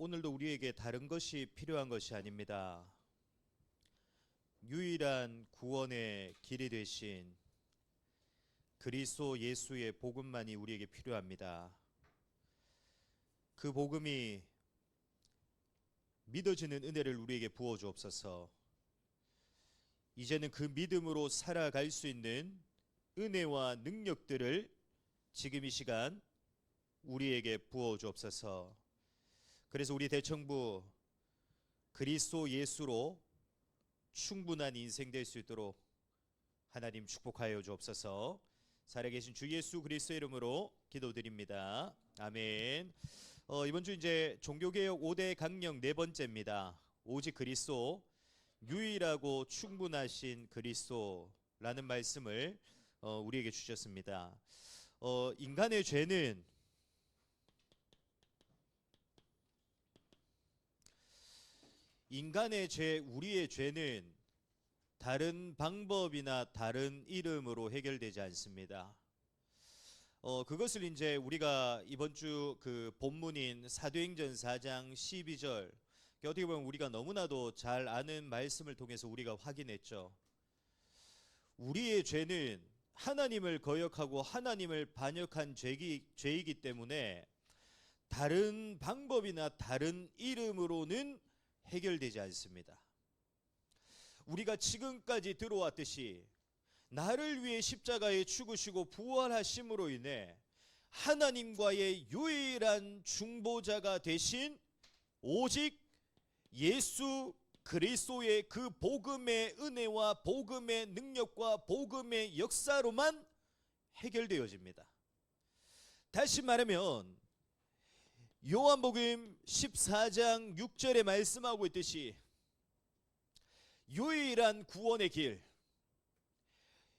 오늘도 우리에게 다른 것이 필요한 것이 아닙니다. 유일한 구원의 길이 되신 그리스도 예수의 복음만이 우리에게 필요합니다. 그 복음이 믿어지는 은혜를 우리에게 부어 주옵소서. 이제는 그 믿음으로 살아갈 수 있는 은혜와 능력들을 지금 이 시간 우리에게 부어 주옵소서. 그래서 우리 대청부 그리스도 예수로 충분한 인생 될 수 있도록 하나님 축복하여 주옵소서. 살아계신 주 예수 그리스도 이름으로 기도드립니다. 아멘. 이번 주 이제 종교개혁 5대 강령 네 번째입니다. 오직 그리스도, 유일하고 충분하신 그리스도라는 말씀을 우리에게 주셨습니다. 인간의 죄는 우리의 죄는 다른 방법이나 다른 이름으로 해결되지 않습니다. 그것을 이제 우리가 이번 주 그 본문인 사도행전 4장 12절, 어떻게 보면 우리가 너무나도 잘 아는 말씀을 통해서 우리가 확인했죠. 우리의 죄는 하나님을 거역하고 하나님을 반역한 죄이기 때문에 다른 방법이나 다른 이름으로는 해결되지 않습니다. 우리가 지금까지 들어왔듯이 나를 위해 십자가에 죽으시고 부활하심으로 인해 하나님과의 유일한 중보자가 되신 오직 예수 그리스도의 그 복음의 은혜와 복음의 능력과 복음의 역사로만 해결되어집니다. 다시 말하면 요한복음 14장 6절에 말씀하고 있듯이 유일한 구원의 길,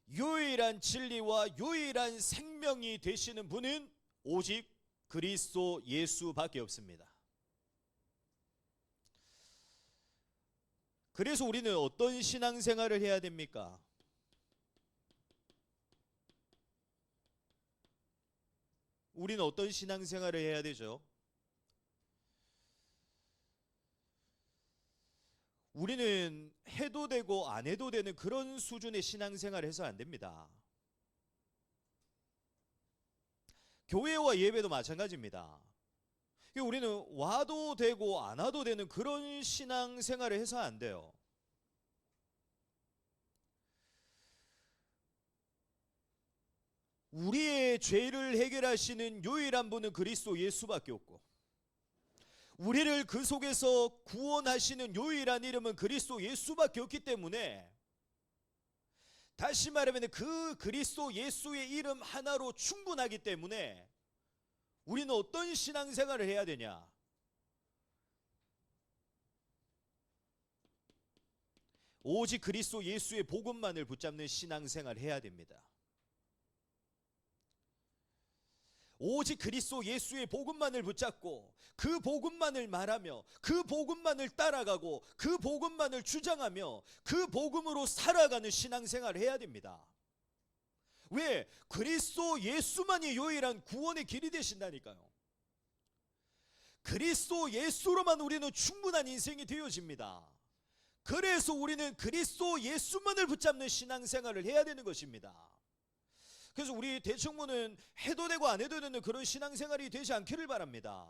유일한 진리와 유일한 생명이 되시는 분은 오직 그리스도 예수밖에 없습니다. 그래서 우리는 어떤 신앙생활을 해야 됩니까? 우리는 어떤 신앙생활을 해야 되죠? 우리는 해도 되고 안 해도 되는 그런 수준의 신앙생활을 해서 안 됩니다. 교회와 예배도 마찬가지입니다. 우리는 와도 되고 안 와도 되는 그런 신앙생활을 해서 안 돼요. 우리의 죄를 해결하시는 유일한 분은 그리스도 예수밖에 없고, 우리를 그 속에서 구원하시는 유일한 이름은 그리스도 예수밖에 없기 때문에, 다시 말하면 그 그리스도 예수의 이름 하나로 충분하기 때문에 우리는 어떤 신앙생활을 해야 되냐? 오직 그리스도 예수의 복음만을 붙잡는 신앙생활을 해야 됩니다. 오직 그리스도 예수의 복음만을 붙잡고 그 복음만을 말하며 그 복음만을 따라가고 그 복음만을 주장하며 그 복음으로 살아가는 신앙생활을 해야 됩니다. 왜? 그리스도 예수만이 유일한 구원의 길이 되신다니까요. 그리스도 예수로만 우리는 충분한 인생이 되어집니다. 그래서 우리는 그리스도 예수만을 붙잡는 신앙생활을 해야 되는 것입니다. 그래서 우리 대청문은 해도 되고 안 해도 되는 그런 신앙생활이 되지 않기를 바랍니다.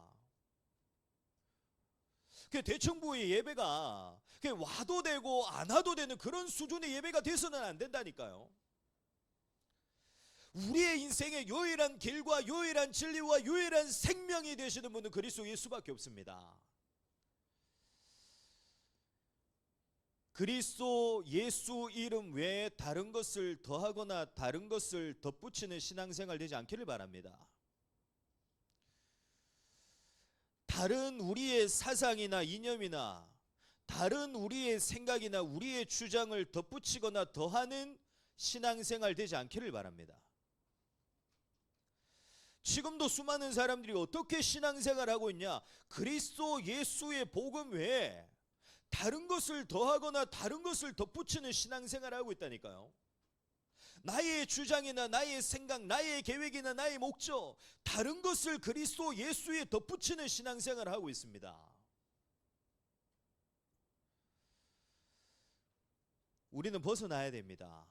대청부의 예배가 와도 되고 안 와도 되는 그런 수준의 예배가 돼서는 안 된다니까요. 우리의 인생의 유일한 길과 유일한 진리와 유일한 생명이 되시는 분은 그리스도 예수밖에 없습니다. 그리스도 예수 이름 외에 다른 것을 더하거나 다른 것을 덧붙이는 신앙생활 되지 않기를 바랍니다. 다른 우리의 사상이나 이념이나 다른 우리의 생각이나 우리의 주장을 덧붙이거나 더하는 신앙생활 되지 않기를 바랍니다. 지금도 수많은 사람들이 어떻게 신앙생활을 하고 있냐? 그리스도 예수의 복음 외에 다른 것을 더하거나 다른 것을 덧붙이는 신앙생활을 하고 있다니까요. 나의 주장이나 나의 생각, 나의 계획이나 나의 목적, 다른 것을 그리스도 예수에 덧붙이는 신앙생활을 하고 있습니다. 우리는 벗어나야 됩니다.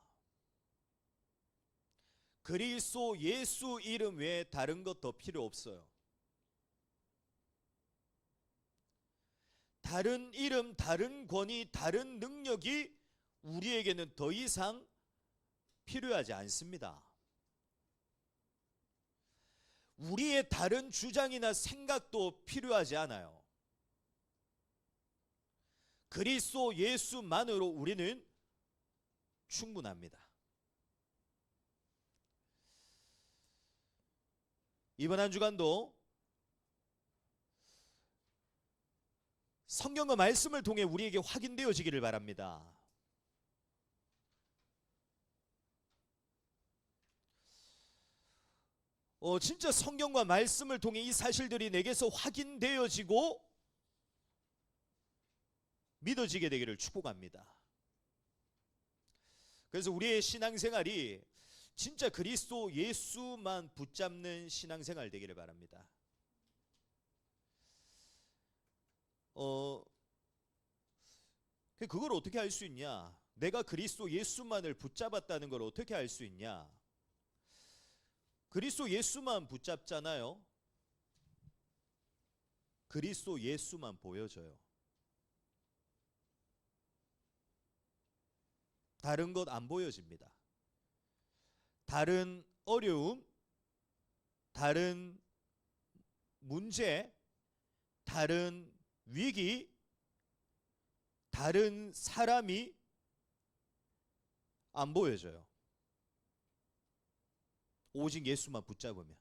그리스도 예수 이름 외에 다른 것 더 필요 없어요. 다른 이름, 다른 권위, 다른 능력이 우리에게는 더 이상 필요하지 않습니다. 우리의 다른 주장이나 생각도 필요하지 않아요. 그리스도 예수만으로 우리는 충분합니다. 이번 한 주간도 성경과 말씀을 통해 우리에게 확인되어지기를 바랍니다. 진짜 성경과 말씀을 통해 이 사실들이 내게서 확인되어지고 믿어지게 되기를 축복합니다. 그래서 우리의 신앙생활이 진짜 그리스도 예수만 붙잡는 신앙생활 되기를 바랍니다. 그걸 어떻게 알 수 있냐? 내가 그리스도 예수만을 붙잡았다는 걸 어떻게 알 수 있냐? 그리스도 예수만 붙잡잖아요. 그리스도 예수만 보여줘요. 다른 것 안 보여집니다. 다른 어려움, 다른 문제, 다른 위기, 다른 사람이 안 보여져요. 오직 예수만 붙잡으면.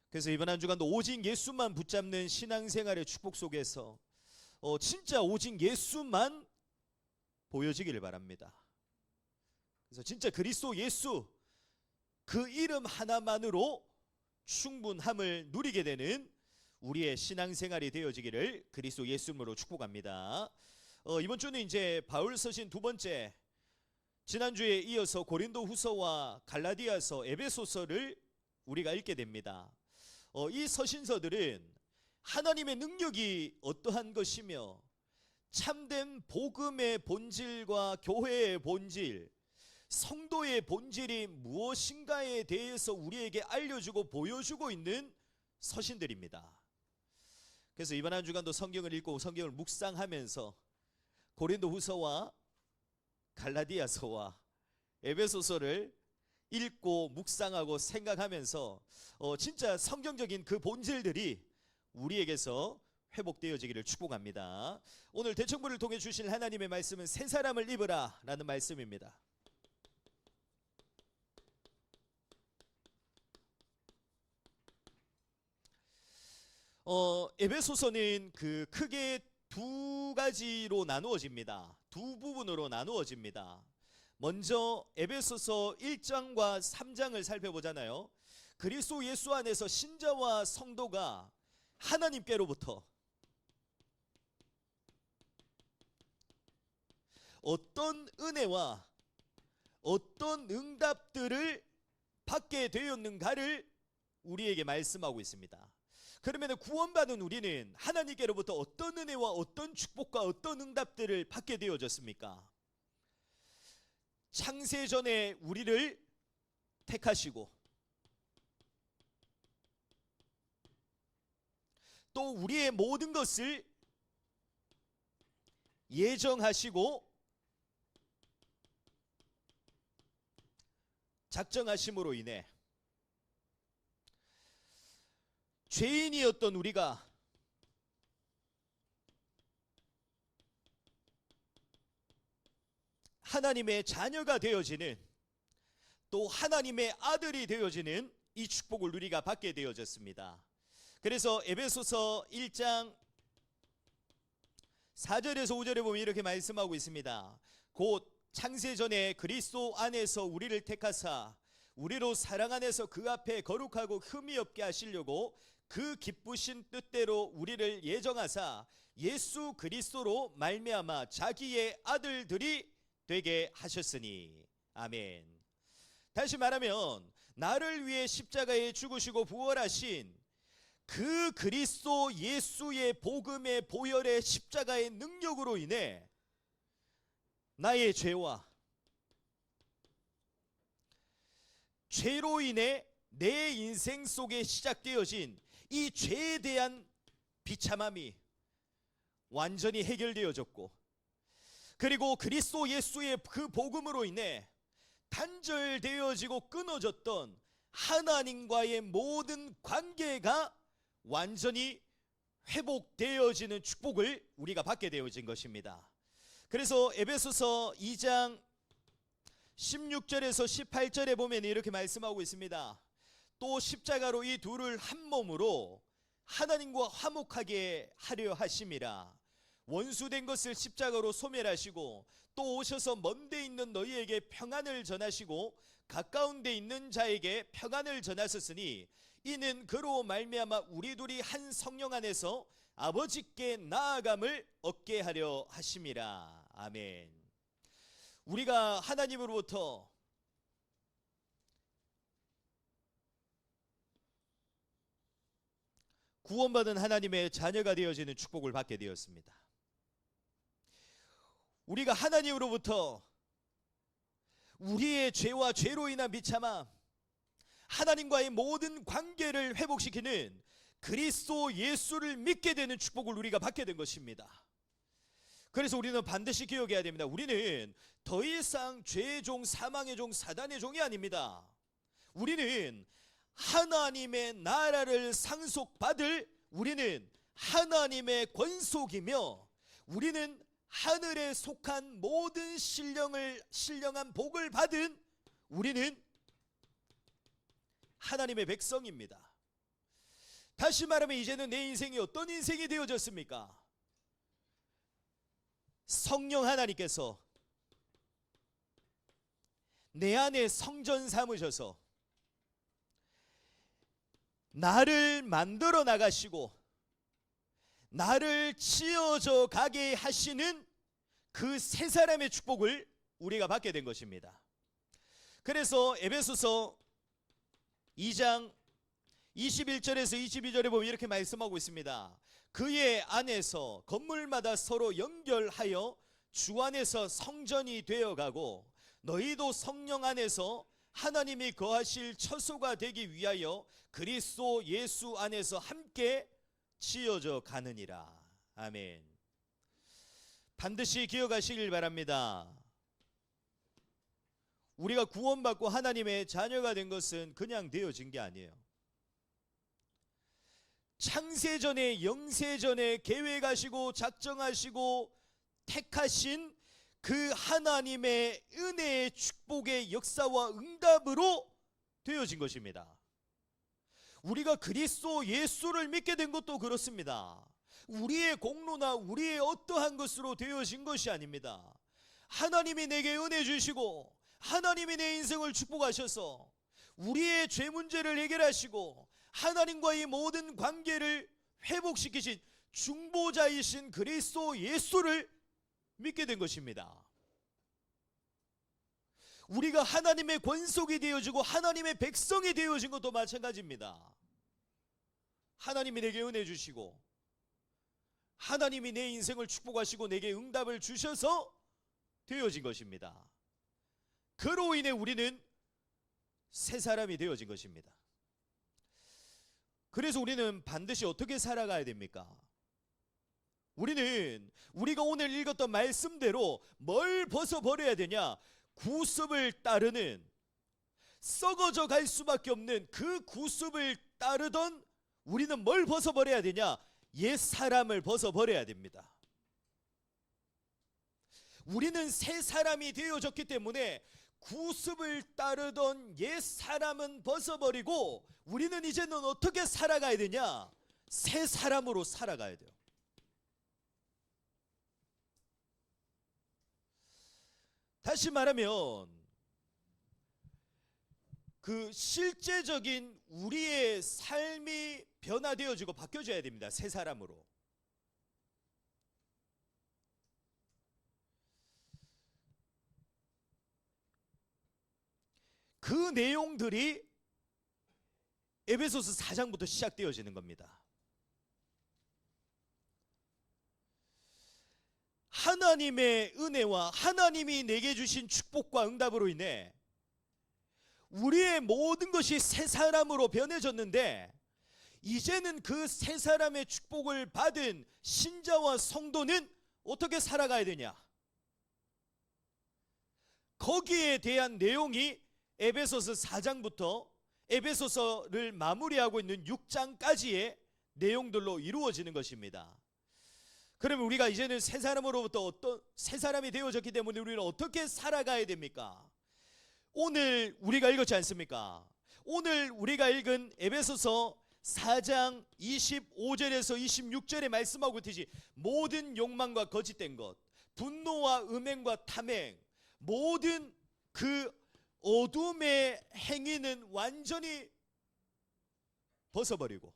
그래서 이번 한 주간도 오직 예수만 붙잡는 신앙생활의 축복 속에서 진짜 오직 예수만 보여지기를 바랍니다. 그래서 진짜 그리스도 예수 그 이름 하나만으로 충분함을 누리게 되는 우리의 신앙생활이 되어지기를 그리스도 예수님으로 축복합니다. 이번 주는 이제 바울 서신 두 번째, 지난주에 이어서 고린도 후서와 갈라디아서, 에베소서를 우리가 읽게 됩니다. 이 서신서들은 하나님의 능력이 어떠한 것이며 참된 복음의 본질과 교회의 본질, 성도의 본질이 무엇인가에 대해서 우리에게 알려주고 보여주고 있는 서신들입니다. 그래서 이번 한 주간도 성경을 읽고 성경을 묵상하면서 고린도 후서와 갈라디아서와 에베소서를 읽고 묵상하고 생각하면서 진짜 성경적인 그 본질들이 우리에게서 회복되어지기를 축복합니다. 오늘 대청부를 통해 주신 하나님의 말씀은 새 사람을 입으라 라는 말씀입니다. 에베소서는 그 크게 두 가지로 나누어집니다. 두 부분으로 나누어집니다. 먼저 에베소서 1장과 3장을 살펴보잖아요. 그리스도 예수 안에서 신자와 성도가 하나님께로부터 어떤 은혜와 어떤 응답들을 받게 되었는가를 우리에게 말씀하고 있습니다. 그러면 구원받은 우리는 하나님께로부터 어떤 은혜와 어떤 축복과 어떤 응답들을 받게 되어졌습니까? 창세전에 우리를 택하시고 또 우리의 모든 것을 예정하시고 작정하심으로 인해 죄인이었던 우리가 하나님의 자녀가 되어지는, 또 하나님의 아들이 되어지는 이 축복을 우리가 받게 되어졌습니다. 그래서 에베소서 1장 4절에서 5절에 보면 이렇게 말씀하고 있습니다. 곧 창세전에 그리스도 안에서 우리를 택하사 우리로 사랑 안에서 그 앞에 거룩하고 흠이 없게 하시려고 그 기쁘신 뜻대로 우리를 예정하사 예수 그리스도로 말미암아 자기의 아들들이 되게 하셨으니. 아멘. 다시 말하면 나를 위해 십자가에 죽으시고 부활하신 그 그리스도 예수의 복음의 보혈의 십자가의 능력으로 인해 나의 죄와 죄로 인해 내 인생 속에 시작되어진 이 죄에 대한 비참함이 완전히 해결되어졌고, 그리고 그리스도 예수의 그 복음으로 인해 단절되어지고 끊어졌던 하나님과의 모든 관계가 완전히 회복되어지는 축복을 우리가 받게 되어진 것입니다. 그래서 에베소서 2장 16절에서 18절에 보면 이렇게 말씀하고 있습니다. 또 십자가로 이 둘을 한 몸으로 하나님과 화목하게 하려 하심이라. 원수된 것을 십자가로 소멸하시고 또 오셔서 먼 데 있는 너희에게 평안을 전하시고 가까운 데 있는 자에게 평안을 전하셨으니 이는 그로 말미암아 우리 둘이 한 성령 안에서 아버지께 나아감을 얻게 하려 하심이라. 아멘. 우리가 하나님으로부터 구원받은 하나님의 자녀가 되어지는 축복을 받게 되었습니다. 우리가 하나님으로부터 우리의 죄와 죄로 인한 비참함, 하나님과의 모든 관계를 회복시키는 그리스도 예수를 믿게 되는 축복을 우리가 받게 된 것입니다. 그래서 우리는 반드시 기억해야 됩니다. 우리는 더 이상 죄의 종, 사망의 종, 사단의 종이 아닙니다. 우리는 하나님의 나라를 상속받을, 우리는 하나님의 권속이며, 우리는 하늘에 속한 모든 신령한 복을 받은, 우리는 하나님의 백성입니다. 다시 말하면 이제는 내 인생이 어떤 인생이 되어졌습니까? 성령 하나님께서 내 안에 성전 삼으셔서 나를 만들어 나가시고 나를 지어져 가게 하시는 그 세 사람의 축복을 우리가 받게 된 것입니다. 그래서 에베소서 2장 21절에서 22절에 보면 이렇게 말씀하고 있습니다. 그의 안에서 건물마다 서로 연결하여 주 안에서 성전이 되어가고 너희도 성령 안에서 하나님이 거하실 처소가 되기 위하여 그리스도 예수 안에서 함께 지어져 가느니라. 아멘. 반드시 기억하시길 바랍니다. 우리가 구원받고 하나님의 자녀가 된 것은 그냥 되어진 게 아니에요. 창세전에 영세전에 계획하시고 작정하시고 택하신 그 하나님의 은혜의 축복의 역사와 응답으로 되어진 것입니다. 우리가 그리스도 예수를 믿게 된 것도 그렇습니다. 우리의 공로나 우리의 어떠한 것으로 되어진 것이 아닙니다. 하나님이 내게 은혜 주시고 하나님이 내 인생을 축복하셔서 우리의 죄 문제를 해결하시고 하나님과의 모든 관계를 회복시키신 중보자이신 그리스도 예수를 믿게 된 것입니다. 우리가 하나님의 권속이 되어지고 하나님의 백성이 되어진 것도 마찬가지입니다. 하나님이 내게 은혜 주시고 하나님이 내 인생을 축복하시고 내게 응답을 주셔서 되어진 것입니다. 그로 인해 우리는 새 사람이 되어진 것입니다. 그래서 우리는 반드시 어떻게 살아가야 됩니까? 우리는 우리가 오늘 읽었던 말씀대로 뭘 벗어버려야 되냐? 구습을 따르는, 썩어져 갈 수밖에 없는 그 구습을 따르던 우리는 뭘 벗어버려야 되냐? 옛 사람을 벗어버려야 됩니다. 우리는 새 사람이 되어졌기 때문에 구습을 따르던 옛 사람은 벗어버리고 우리는 이제는 어떻게 살아가야 되냐? 새 사람으로 살아가야 돼요. 다시 말하면 그 실제적인 우리의 삶이 변화되어지고 바뀌어져야 됩니다. 새 사람으로. 그 내용들이 에베소서 4장부터 시작되어지는 겁니다. 하나님의 은혜와 하나님이 내게 주신 축복과 응답으로 인해 우리의 모든 것이 새 사람으로 변해졌는데, 이제는 그 새 사람의 축복을 받은 신자와 성도는 어떻게 살아가야 되냐? 거기에 대한 내용이 에베소서 4장부터 에베소서를 마무리하고 있는 6장까지의 내용들로 이루어지는 것입니다. 그러면 우리가 이제는 새 사람으로부터 어떤 새 사람이 되어졌기 때문에 우리는 어떻게 살아가야 됩니까? 오늘 우리가 읽었지 않습니까? 오늘 우리가 읽은 에베소서 4장 25절에서 26절에 말씀하고 있듯이 모든 욕망과 거짓된 것, 분노와 음행과 탐행, 모든 그 어둠의 행위는 완전히 벗어버리고,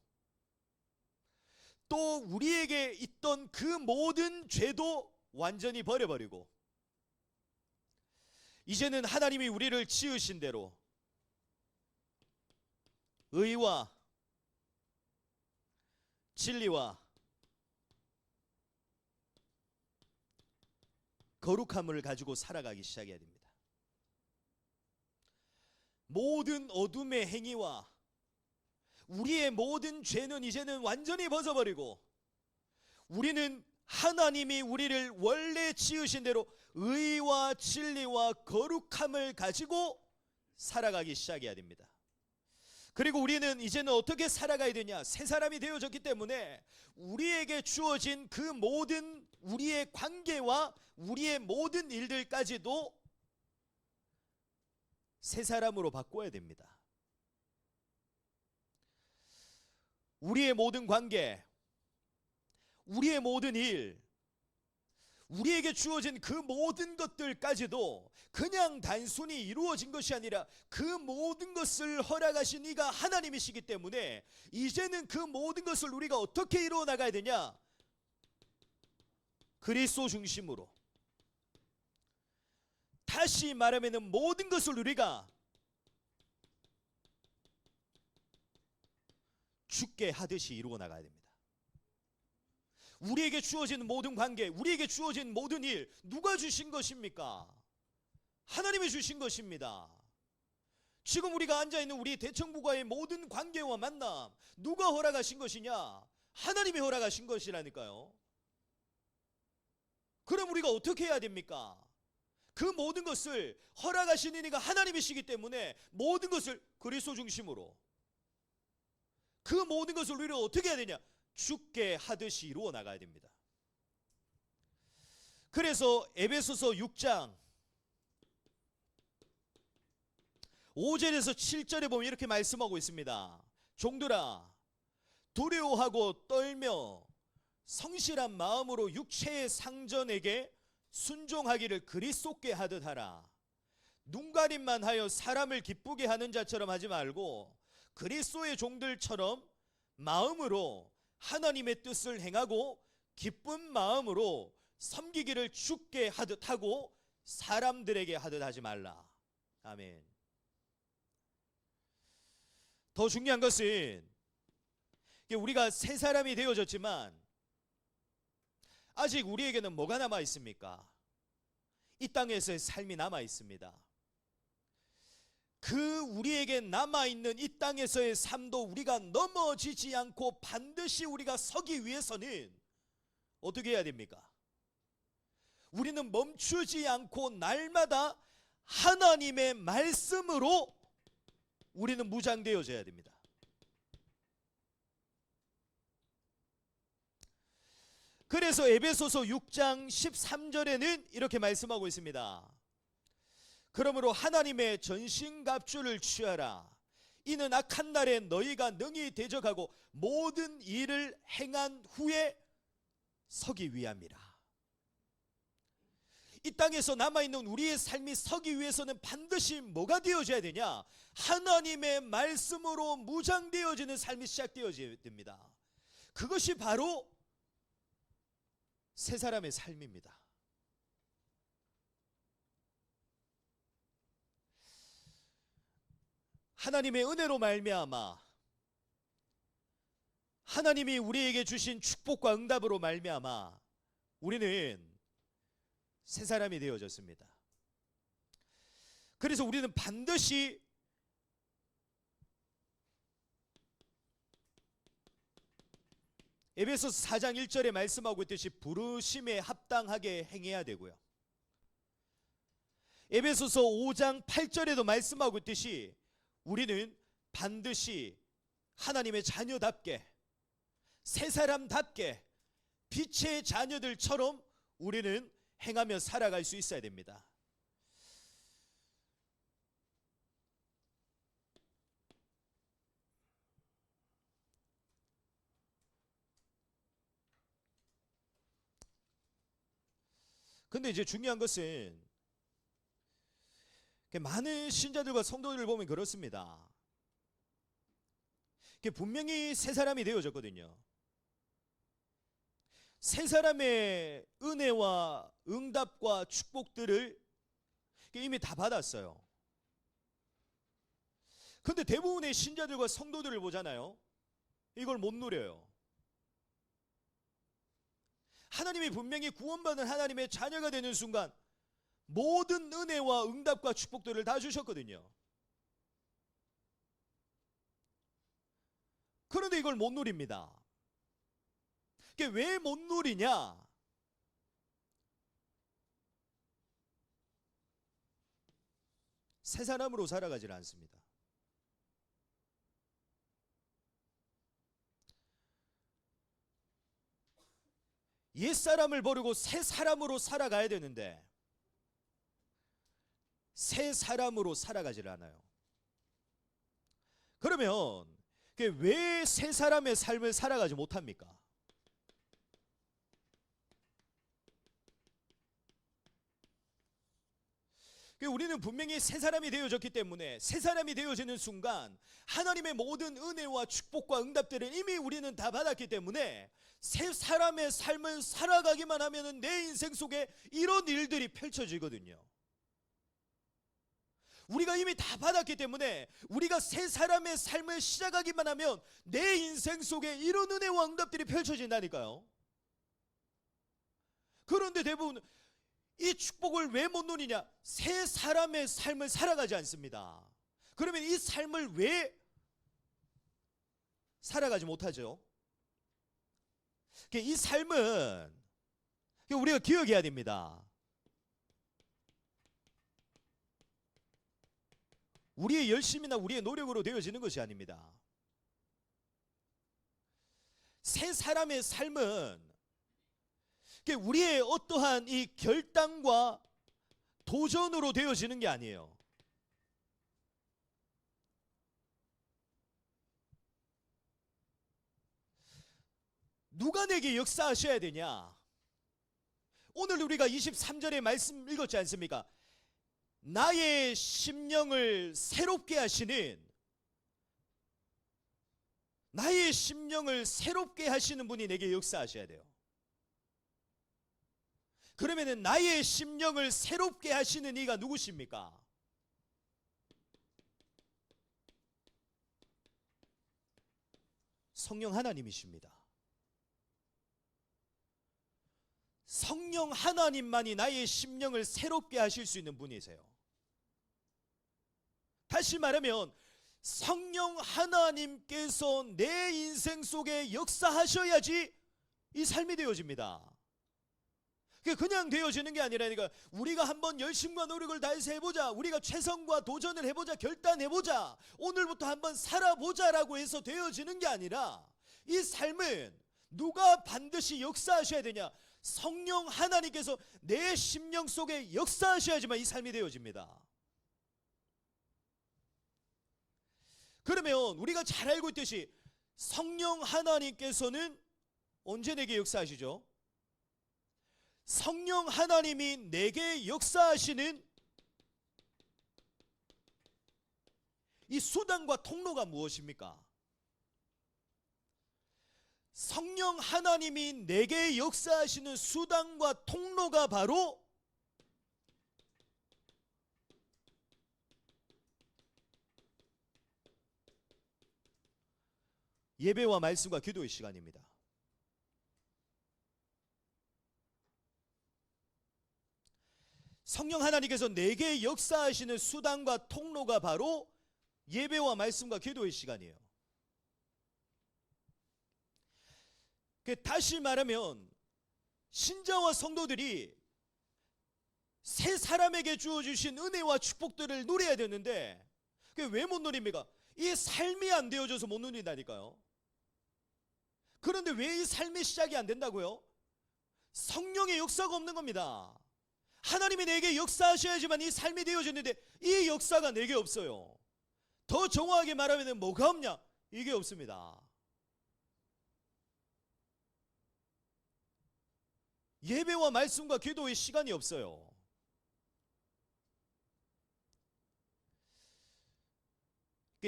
또 우리에게 있던 그 모든 죄도 완전히 버려버리고, 이제는 하나님이 우리를 지으신 대로 의와 진리와 거룩함을 가지고 살아가기 시작해야 됩니다. 모든 어둠의 행위와 우리의 모든 죄는 이제는 완전히 벗어버리고, 우리는 하나님이 우리를 원래 지으신 대로 의와 진리와 거룩함을 가지고 살아가기 시작해야 됩니다. 그리고 우리는 이제는 어떻게 살아가야 되냐? 새 사람이 되어졌기 때문에 우리에게 주어진 그 모든 우리의 관계와 우리의 모든 일들까지도 새 사람으로 바꿔야 됩니다. 우리의 모든 관계, 우리의 모든 일, 우리에게 주어진 그 모든 것들까지도 그냥 단순히 이루어진 것이 아니라 그 모든 것을 허락하신 이가 하나님이시기 때문에 이제는 그 모든 것을 우리가 어떻게 이루어 나가야 되냐? 그리스도 중심으로. 다시 말하면 모든 것을 우리가 주께 하듯이 이루어 나가야 됩니다. 우리에게 주어진 모든 관계, 우리에게 주어진 모든 일, 누가 주신 것입니까? 하나님이 주신 것입니다. 지금 우리가 앉아있는 우리 대청부과의 모든 관계와 만남, 누가 허락하신 것이냐? 하나님이 허락하신 것이라니까요. 그럼 우리가 어떻게 해야 됩니까? 그 모든 것을 허락하시는 이가 하나님이시기 때문에 모든 것을 그리스도 중심으로, 그 모든 것을 우리가 어떻게 해야 되냐? 주께 하듯이 이루어 나가야 됩니다. 그래서 에베소서 6장 5절에서 7절에 보면 이렇게 말씀하고 있습니다. 종들아, 두려워하고 떨며 성실한 마음으로 육체의 상전에게 순종하기를 그리스도께 하듯 하라. 눈가림만 하여 사람을 기쁘게 하는 자처럼 하지 말고 그리스도의 종들처럼 마음으로 하나님의 뜻을 행하고 기쁜 마음으로 섬기기를 주께 하듯 하고 사람들에게 하듯 하지 말라. 아멘. 더 중요한 것은 우리가 새 사람이 되어졌지만 아직 우리에게는 뭐가 남아 있습니까? 이 땅에서의 삶이 남아 있습니다. 그 우리에게 남아있는 이 땅에서의 삶도 우리가 넘어지지 않고 반드시 우리가 서기 위해서는 어떻게 해야 됩니까? 우리는 멈추지 않고 날마다 하나님의 말씀으로 우리는 무장되어져야 됩니다. 그래서 에베소서 6장 13절에는 이렇게 말씀하고 있습니다. 그러므로 하나님의 전신갑주를 취하라. 이는 악한 날에 너희가 능히 대적하고 모든 일을 행한 후에 서기 위함이라. 이 땅에서 남아있는 우리의 삶이 서기 위해서는 반드시 뭐가 되어져야 되냐? 하나님의 말씀으로 무장되어지는 삶이 시작되어져야 됩니다. 그것이 바로 새 사람의 삶입니다. 하나님의 은혜로 말미암아, 하나님이 우리에게 주신 축복과 응답으로 말미암아 우리는 새 사람이 되어졌습니다. 그래서 우리는 반드시 에베소서 4장 1절에 말씀하고 있듯이 부르심에 합당하게 행해야 되고요. 에베소서 5장 8절에도 말씀하고 있듯이 우리는 반드시 하나님의 자녀답게, 새 사람답게 빛의 자녀들처럼 우리는 행하며 살아갈 수 있어야 됩니다. 근데 이제 중요한 것은 많은 신자들과 성도들을 보면 그렇습니다. 분명히 새 사람이 되어졌거든요. 새 사람의 은혜와 응답과 축복들을 이미 다 받았어요. 근데 대부분의 신자들과 성도들을 보잖아요. 이걸 못 누려요. 하나님이 분명히 구원받은 하나님의 자녀가 되는 순간 모든 은혜와 응답과 축복들을 다 주셨거든요. 그런데 이걸 못 누립니다. 왜 못 누리냐? 새 사람으로 살아가질 않습니다. 옛 사람을 버리고 새 사람으로 살아가야 되는데 새 사람으로 살아가질 않아요. 그러면 왜 새 사람의 삶을 살아가지 못합니까? 우리는 분명히 새 사람이 되어졌기 때문에 새 사람이 되어지는 순간 하나님의 모든 은혜와 축복과 응답들을 이미 우리는 다 받았기 때문에 새 사람의 삶을 살아가기만 하면 내 인생 속에 이런 일들이 펼쳐지거든요. 우리가 이미 다 받았기 때문에 우리가 새 사람의 삶을 시작하기만 하면 내 인생 속에 이런 은혜와 응답들이 펼쳐진다니까요. 그런데 대부분 이 축복을 왜 못 누리냐? 새 사람의 삶을 살아가지 않습니다. 그러면 이 삶을 왜 살아가지 못하죠? 이 삶은 우리가 기억해야 됩니다. 우리의 열심이나 우리의 노력으로 되어지는 것이 아닙니다. 새 사람의 삶은 우리의 어떠한 이 결단과 도전으로 되어지는 게 아니에요. 누가 내게 역사하셔야 되냐? 오늘 우리가 23절의 말씀 읽었지 않습니까? 나의 심령을 새롭게 하시는, 나의 심령을 새롭게 하시는 분이 내게 역사하셔야 돼요. 그러면은 나의 심령을 새롭게 하시는 이가 누구십니까? 성령 하나님이십니다. 성령 하나님만이 나의 심령을 새롭게 하실 수 있는 분이세요. 다시 말하면 성령 하나님께서 내 인생 속에 역사하셔야지 이 삶이 되어집니다. 그냥 되어지는 게 아니라 우리가 한번 열심과 노력을 다해서 해보자, 우리가 최선과 도전을 해보자, 결단해보자, 오늘부터 한번 살아보자라고 해서 되어지는 게 아니라 이 삶은 누가 반드시 역사하셔야 되냐? 성령 하나님께서 내 심령 속에 역사하셔야지만 이 삶이 되어집니다. 그러면 우리가 잘 알고 있듯이 성령 하나님께서는 언제 내게 역사하시죠? 성령 하나님이 내게 역사하시는 이 수단과 통로가 무엇입니까? 성령 하나님이 내게 역사하시는 수단과 통로가 바로 예배와 말씀과 기도의 시간입니다. 성령 하나님께서 내게 역사하시는 수단과 통로가 바로 예배와 말씀과 기도의 시간이에요. 다시 말하면 신자와 성도들이 새 사람에게 주어주신 은혜와 축복들을 누려야 되는데 왜 못 누립니까? 이 삶이 안 되어져서 못 누린다니까요. 그런데 왜 이 삶의 시작이 안 된다고요? 성령의 역사가 없는 겁니다. 하나님이 내게 역사하셔야지만 이 삶이 되어지는데 이 역사가 내게 없어요. 더 정확하게 말하면 뭐가 없냐? 이게 없습니다. 예배와 말씀과 기도의 시간이 없어요.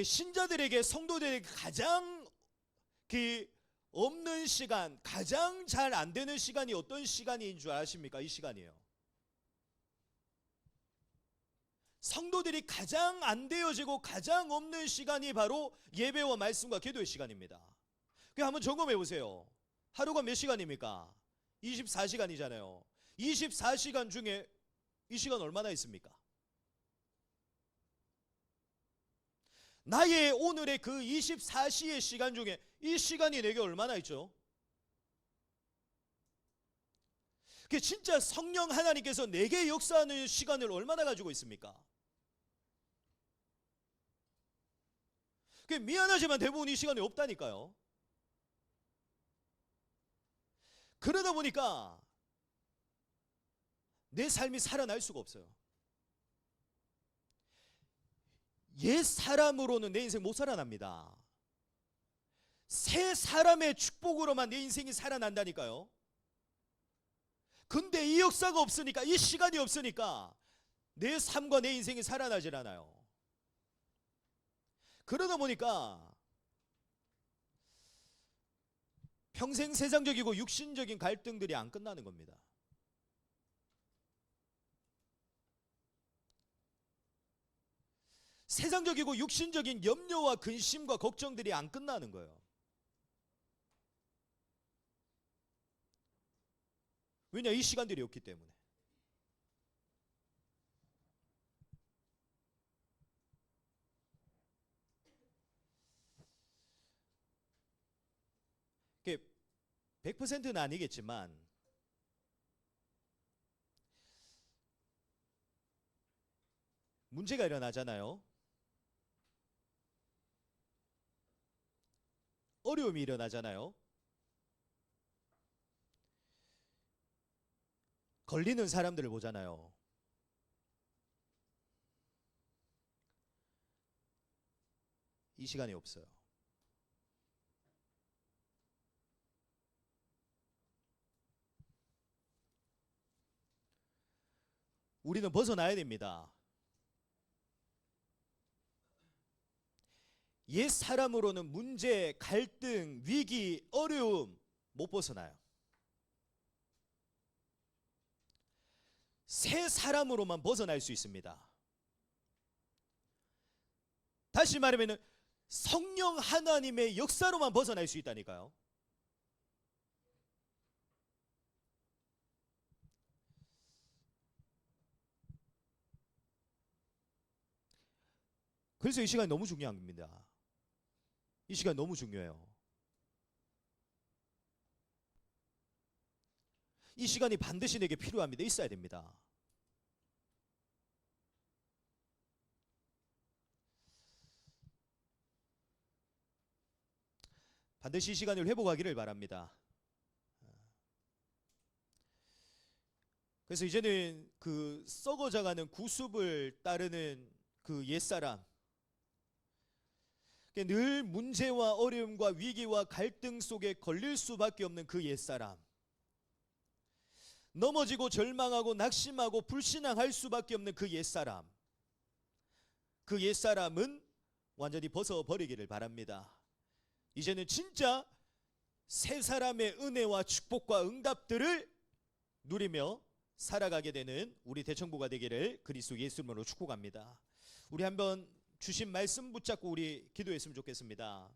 신자들에게, 성도들에게 가장 없는 시간, 가장 잘 안 되는 시간이 어떤 시간인 줄 아십니까? 이 시간이에요. 성도들이 가장 안 되어지고 가장 없는 시간이 바로 예배와 말씀과 기도의 시간입니다. 한번 점검해 보세요. 하루가 몇 시간입니까? 24시간이잖아요. 24시간 중에 이 시간 얼마나 있습니까? 나의 오늘의 그 24시의 시간 중에 이 시간이 내게 얼마나 있죠? 진짜 성령 하나님께서 내게 역사하는 시간을 얼마나 가지고 있습니까? 미안하지만 대부분 이 시간이 없다니까요. 그러다 보니까 내 삶이 살아날 수가 없어요. 옛 사람으로는 내 인생 못 살아납니다. 새 사람의 축복으로만 내 인생이 살아난다니까요. 근데 이 역사가 없으니까, 이 시간이 없으니까 내 삶과 내 인생이 살아나질 않아요. 그러다 보니까 평생 세상적이고 육신적인 갈등들이 안 끝나는 겁니다. 세상적이고 육신적인 염려와 근심과 걱정들이 안 끝나는 거예요. 왜냐? 이 시간들이 없기 때문에. 이게 100%는 아니겠지만 문제가 일어나잖아요. 어려움이 일어나잖아요. 걸리는 사람들을 보잖아요. 이 시간이 없어요. 우리는 벗어나야 됩니다. 옛 사람으로는 문제, 갈등, 위기, 어려움 못 벗어나요. 새 사람으로만 벗어날 수 있습니다. 다시 말하면 성령 하나님의 역사로만 벗어날 수 있다니까요. 그래서 이 시간이 너무 중요한 겁니다. 이 시간 너무 중요해요. 이 시간이 반드시 내게 필요합니다. 있어야 됩니다. 반드시 이 시간을 회복하기를 바랍니다. 그래서 이제는 그 썩어져가는 구습을 따르는 그 옛사람, 늘 문제와 어려움과 위기와 갈등 속에 걸릴 수밖에 없는 그 옛사람, 넘어지고 절망하고 낙심하고 불신앙할 수밖에 없는 그 옛사람, 그 옛사람은 완전히 벗어버리기를 바랍니다. 이제는 진짜 새 사람의 은혜와 축복과 응답들을 누리며 살아가게 되는 우리 대청부가 되기를 그리스도 예수 이름으로 축복합니다. 우리 한번 주신 말씀 붙잡고 우리 기도했으면 좋겠습니다.